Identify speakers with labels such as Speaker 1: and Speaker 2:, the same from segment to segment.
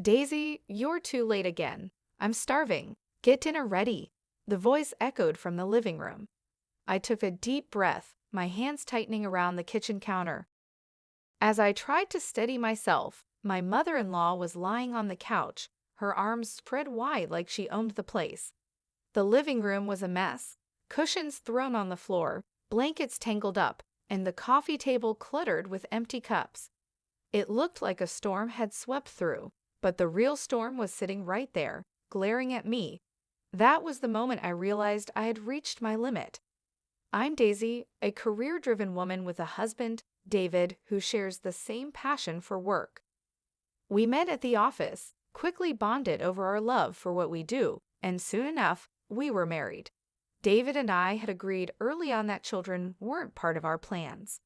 Speaker 1: Daisy, you're too late again. I'm starving. Get dinner ready. The voice echoed from the living room. I took a deep breath, my hands tightening around the kitchen counter. As I tried to steady myself, my mother-in-law was lying on the couch, her arms spread wide like she owned the place. The living room was a mess, cushions thrown on the floor, blankets tangled up, and the coffee table cluttered with empty cups. It looked like a storm had swept through, but the real storm was sitting right there, glaring at me. That was the moment I realized I had reached my limit. I'm Daisy, a career-driven woman with a husband, David, who shares the same passion for work. We met at the office, quickly bonded over our love for what we do, and soon enough, we were married. David and I had agreed early on that children weren't part of our plans.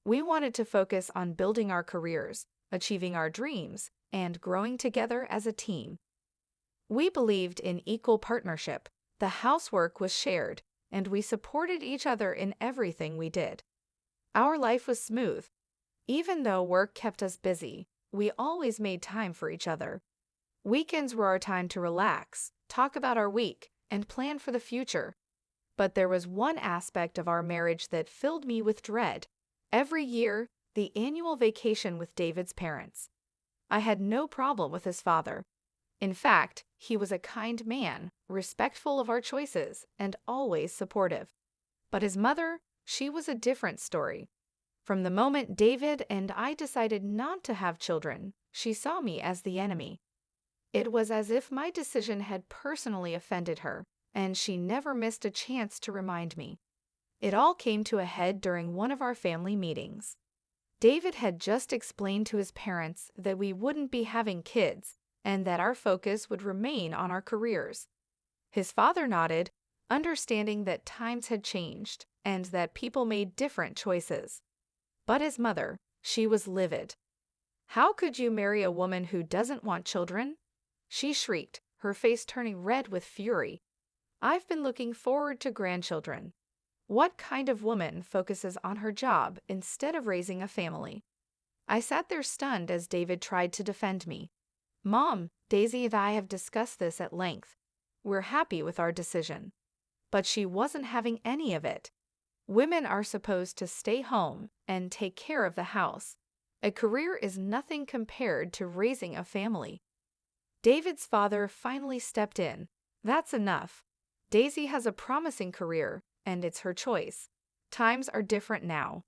Speaker 1: We wanted to focus on building our careers, achieving our dreams, and growing together as a team. We believed in equal partnership. The housework was shared, and we supported each other in everything we did. Our life was smooth. Even though work kept us busy, we always made time for each other. Weekends were our time to relax, talk about our week, and plan for the future. But there was one aspect of our marriage that filled me with dread. Every year, the annual vacation with David's parents. I had no problem with his father. In fact, he was a kind man, respectful of our choices, and always supportive. But his mother, she was a different story. From the moment David and I decided not to have children, she saw me as the enemy. It was as if my decision had personally offended her, and she never missed a chance to remind me. It all came to a head during one of our family meetings. David had just explained to his parents that we wouldn't be having kids, and that our focus would remain on our careers. His father nodded, understanding that times had changed and that people made different choices. But his mother, she was livid. "How could you marry a woman who doesn't want children?" she shrieked, her face turning red with fury. "I've been looking forward to grandchildren. What kind of woman focuses on her job instead of raising a family?" I sat there stunned as David tried to defend me. "Mom, Daisy and I have discussed this at length. We're happy with our decision." But she wasn't having any of it. Women are supposed to stay home and take care of the house. A career is nothing compared to raising a family. David's father finally stepped in. "That's enough. Daisy has a promising career, and it's her choice. Times are different now."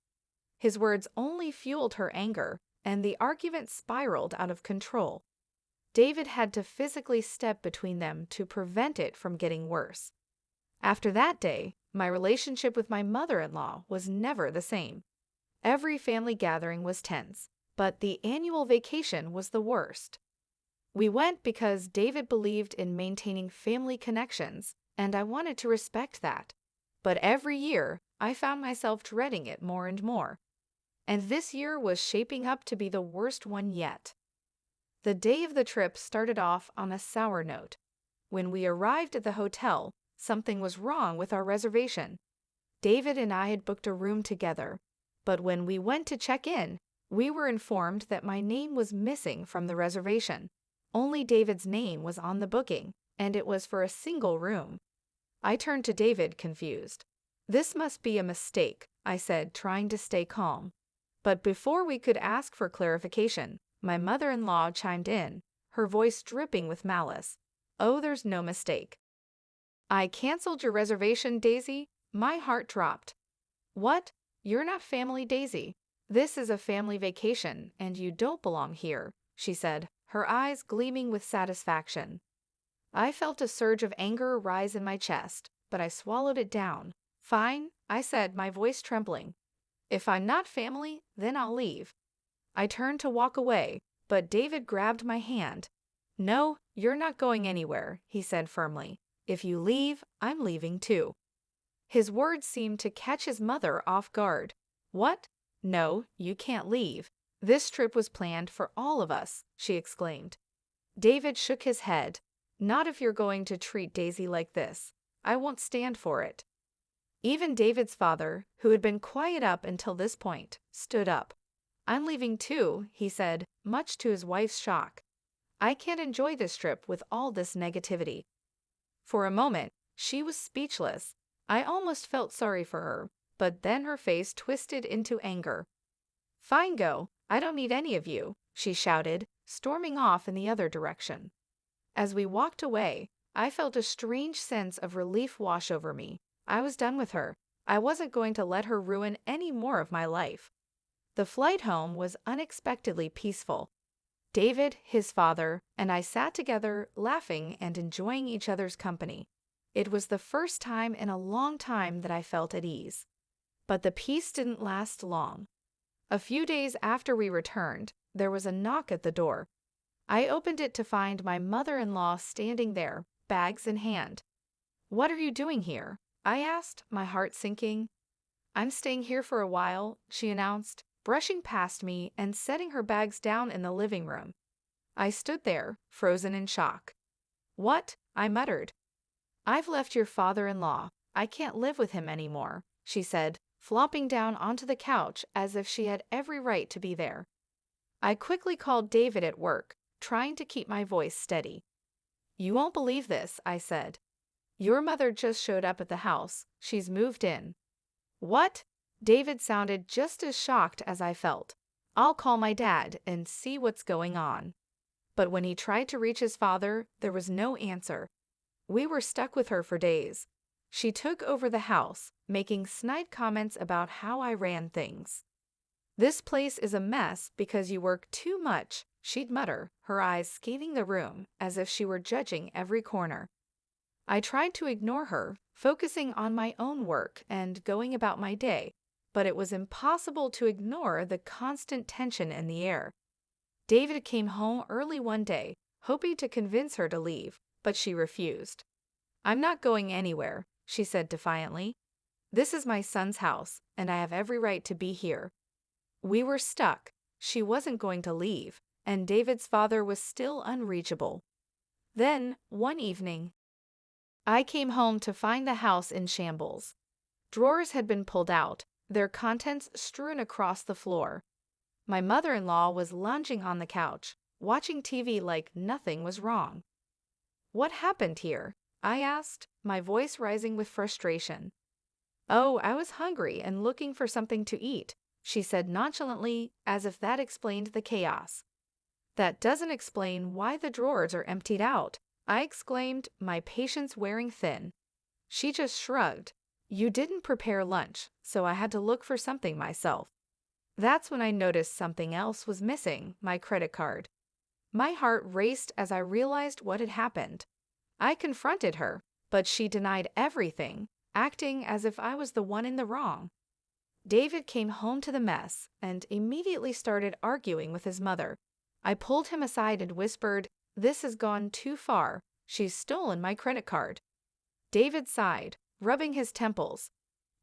Speaker 1: His words only fueled her anger, and the argument spiraled out of control. David had to physically step between them to prevent it from getting worse. After that day, my relationship with my mother-in-law was never the same. Every family gathering was tense, but the annual vacation was the worst. We went because David believed in maintaining family connections, and I wanted to respect that. But every year, I found myself dreading it more and more. And this year was shaping up to be the worst one yet. The day of the trip started off on a sour note. When we arrived at the hotel, something was wrong with our reservation. David and I had booked a room together, but when we went to check in, we were informed that my name was missing from the reservation. Only David's name was on the booking, and it was for a single room. I turned to David, confused. "This must be a mistake," I said, trying to stay calm. But before we could ask for clarification, my mother-in-law chimed in, her voice dripping with malice. "Oh, there's no mistake." "I canceled your reservation, Daisy." My heart dropped. "What? You're not family, Daisy. This is a family vacation, and you don't belong here," she said, her eyes gleaming with satisfaction. I felt a surge of anger rise in my chest, but I swallowed it down. "Fine," I said, my voice trembling. "If I'm not family, then I'll leave." I turned to walk away, but David grabbed my hand. "No, you're not going anywhere," he said firmly. "If you leave, I'm leaving too." His words seemed to catch his mother off guard. "What? No, you can't leave. This trip was planned for all of us," she exclaimed. David shook his head. "Not if you're going to treat Daisy like this. I won't stand for it." Even David's father, who had been quiet up until this point, stood up. "I'm leaving too," he said, much to his wife's shock. I can't enjoy this trip with all this negativity." For a moment, she was speechless. I almost felt sorry for her, but then her face twisted into anger. "Fine, go. I don't need any of you," she shouted, storming off in the other direction. As we walked away, I felt a strange sense of relief wash over me. I was done with her. I wasn't going to let her ruin any more of my life. The flight home was unexpectedly peaceful. David, his father, and I sat together, laughing and enjoying each other's company. It was the first time in a long time that I felt at ease. But the peace didn't last long. A few days after we returned, there was a knock at the door. I opened it to find my mother-in-law standing there, bags in hand. "What are you doing here?" I asked, my heart sinking. "I'm staying here for a while," she announced, brushing past me and setting her bags down in the living room. I stood there, frozen in shock. "What?" I muttered. "I've left your father-in-law. I can't live with him anymore," she said, flopping down onto the couch as if she had every right to be there. I quickly called David at work, trying to keep my voice steady. "You won't believe this," I said. "Your mother just showed up at the house. She's moved in." "What?" David sounded just as shocked as I felt. "I'll call my dad and see what's going on." But when he tried to reach his father, there was no answer. We were stuck with her for days. She took over the house, making snide comments about how I ran things. "This place is a mess because you work too much," she'd mutter, her eyes scanning the room as if she were judging every corner. I tried to ignore her, focusing on my own work and going about my day, but it was impossible to ignore the constant tension in the air. David came home early one day, hoping to convince her to leave, but she refused. "I'm not going anywhere," she said defiantly. "This is my son's house, and I have every right to be here." We were stuck. She wasn't going to leave, and David's father was still unreachable. Then, one evening, I came home to find the house in shambles. Drawers had been pulled out, their contents strewn across the floor. My mother-in-law was lounging on the couch, watching TV like nothing was wrong. "What happened here?" I asked, my voice rising with frustration. "Oh, I was hungry and looking for something to eat," she said nonchalantly, as if that explained the chaos. "That doesn't explain why the drawers are emptied out," I exclaimed, my patience wearing thin. She just shrugged. "You didn't prepare lunch, so I had to look for something myself." That's when I noticed something else was missing, my credit card. My heart raced as I realized what had happened. I confronted her, but she denied everything, acting as if I was the one in the wrong. David came home to the mess and immediately started arguing with his mother. I pulled him aside and whispered, "This has gone too far. She's stolen my credit card." David sighed, rubbing his temples.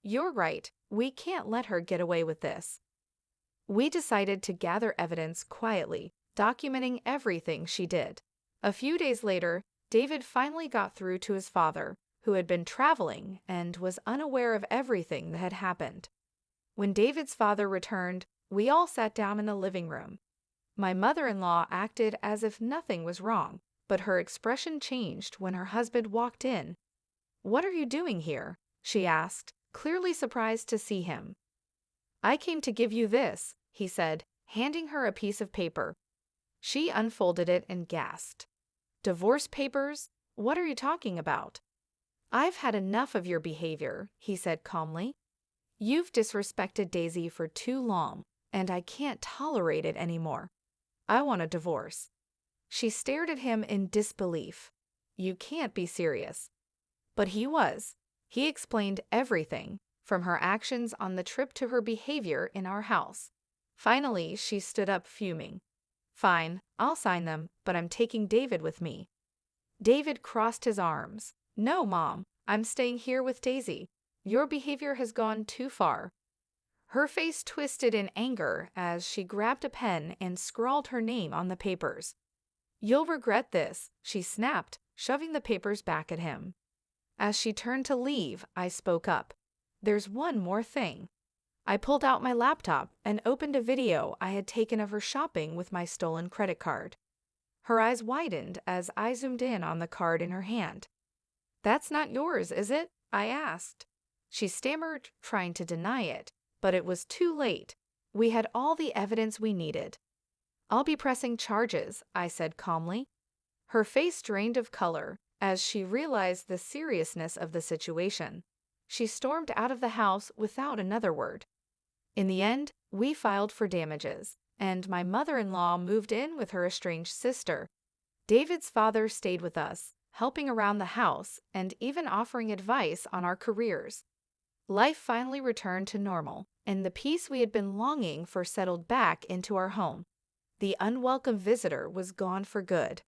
Speaker 1: "You're right. We can't let her get away with this." We decided to gather evidence quietly, documenting everything she did. A few days later, David finally got through to his father, who had been traveling and was unaware of everything that had happened. When David's father returned, we all sat down in the living room. My mother-in-law acted as if nothing was wrong, but her expression changed when her husband walked in. "What are you doing here?" she asked, clearly surprised to see him. "I came to give you this," he said, handing her a piece of paper. She unfolded it and gasped. "Divorce papers? What are you talking about?" "I've had enough of your behavior," he said calmly. "You've disrespected Daisy for too long, and I can't tolerate it anymore. I want a divorce." She stared at him in disbelief. "You can't be serious." But he was. He explained everything, from her actions on the trip to her behavior in our house. Finally, she stood up fuming. "Fine, I'll sign them, but I'm taking David with me." David crossed his arms. "No, Mom, I'm staying here with Daisy. Your behavior has gone too far." Her face twisted in anger as she grabbed a pen and scrawled her name on the papers. "You'll regret this," she snapped, shoving the papers back at him. As she turned to leave, I spoke up. "There's one more thing." I pulled out my laptop and opened a video I had taken of her shopping with my stolen credit card. Her eyes widened as I zoomed in on the card in her hand. "That's not yours, is it?" I asked. She stammered, trying to deny it, but it was too late. We had all the evidence we needed. "I'll be pressing charges," I said calmly. Her face drained of color as she realized the seriousness of the situation. She stormed out of the house without another word. In the end, we filed for damages, and my mother-in-law moved in with her estranged sister. David's father stayed with us, helping around the house and even offering advice on our careers. Life finally returned to normal, and the peace we had been longing for settled back into our home. The unwelcome visitor was gone for good.